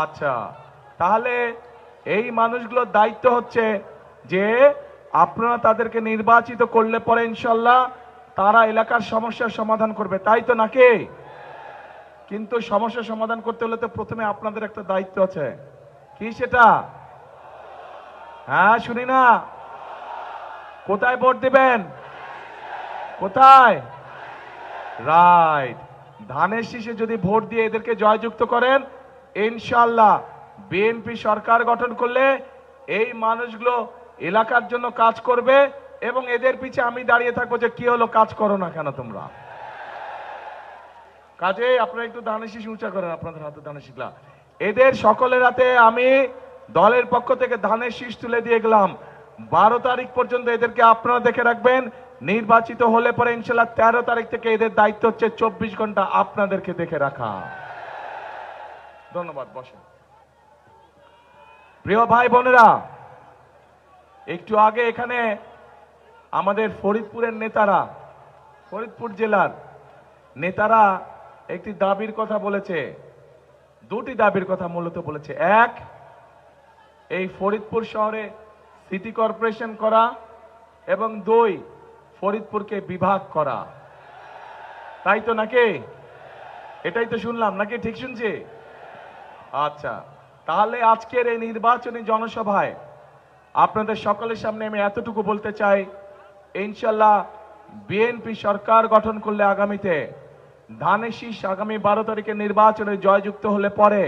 আচ্ছা, তাহলে এই মানুষগুলোর দায়িত্ব হচ্ছে যে আপনারা তাদেরকে নির্বাচিত করলে পরে ইনশাল্লাহ তারা এলাকার সমস্যার সমাধান করবে, তাই তো নাকি? কিন্তু সমস্যার সমাধান করতে হলে তো প্রথমে আপনাদের একটা দায়িত্ব আছে। কি সেটা? হ্যাঁ, শুনি না। কোথায় ভোট দিবেন? কোথায়? রাইট। ধানের শীষে যদি ভোট দিয়ে এদেরকে জয়যুক্ত করেন, ইনশাআল্লাহ বিএনপি সরকার গঠন করলে এই মানুষগুলো এলাকার জন্য কাজ করবে এবং এদের পিছে আমি দাঁড়িয়ে থাকবো যে কি হলো, কাজ করো না কেন তোমরা। কাজে আপনারা একটু ধানের শীষ উঁচা করেন, আপনাদের হাতে ধানের শীষলা। এদের সকলের হাতে আমি দলের পক্ষ থেকে ধানের শীষ তুলে দিয়ে গেলাম। 12 তারিখ পর্যন্ত এদেরকে আপনারা দেখে রাখবেন। নির্বাচিত হলে পরে ইনশাল্লাহ 13 তারিখ থেকে এদের দায়িত্ব হচ্ছে 24 ঘন্টা আপনাদেরকে দেখে রাখা। ধন্যবাদ, বসেন। প্রিয় ভাই বোনেরা, একটু আগে এখানে আমাদের ফরিদপুরের নেতারা, ফরিদপুর জেলার নেতারা একটি দাবির কথা বলেছে। দুটি দাবির কথা মূলত বলেছে। এক, এই ফরিদপুর শহরে সিটি কর্পোরেশন করা এবং দুই, ফরিদপুরকে বিভাগ করা। তাই তো নাকি? এটাই তো শুনলাম নাকি? ঠিক শুনছি? আচ্ছা, তাহলে আজকের এই নির্বাচনী জনসভায় আপনাদের সকলের সামনে আমি এতটুকু বলতে চাই, ইনশাল্লাহ বিএনপি সরকার গঠন করলে আগামীতে ধানের শীষ আগামী 12 তারিখে নির্বাচনে জয়যুক্ত হলে পরে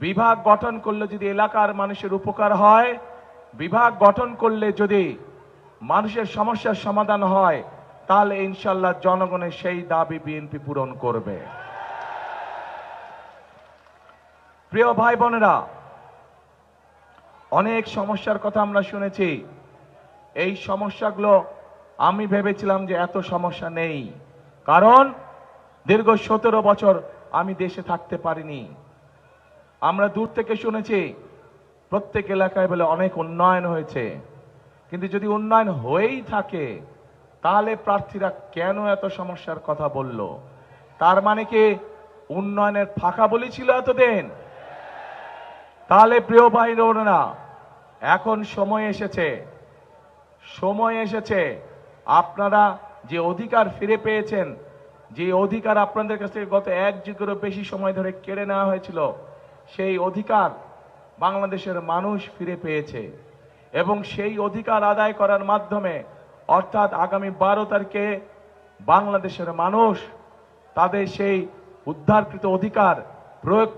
বিভাগ গঠন করলে যদি এলাকার মানুষের উপকার হয়, বিভাগ গঠন করলে যদি মানুষের সমস্যার সমাধান হয়, তাহলে ইনশাল্লাহ জনগণের সেই দাবি বিএনপি পূরণ করবে। প্রিয় ভাই বোনেরা, অনেক সমস্যার কথা আমরা শুনেছি। এই সমস্যাগুলো আমি ভেবেছিলাম যে এত সমস্যা নেই, কারণ দীর্ঘ 17 বছর আমি দেশে থাকতে পারিনি। আমরা দূর থেকে শুনেছি প্রত্যেক এলাকায় বলে অনেক উন্নয়ন হয়েছে, কিন্তু যদি উন্নয়ন হয়েই থাকে তাহলে প্রার্থীরা কেন এত সমস্যার কথা বলল? তার মানে কি উন্নয়নের ফাঁকা বলি ছিল এতদিন? তাহলে প্রিয় ভাই বোনেরা, এখন সময় এসেছে, সময় এসেছে আপনারা যে অধিকার ফিরে পেয়েছেন, যে অধিকার আপনাদের কাছ থেকে গত 1 যুগেরও বেশি সময় ধরে কেড়ে নেওয়া হয়েছিল, সেই অধিকার বাংলাদেশের মানুষ ফিরে পেয়েছে এবং সেই অধিকার আদায় করার মাধ্যমে অর্থাৎ আগামী 12 তারিখে বাংলাদেশের মানুষ তাদের সেই উদ্ধারকৃত অধিকার প্রয়োগ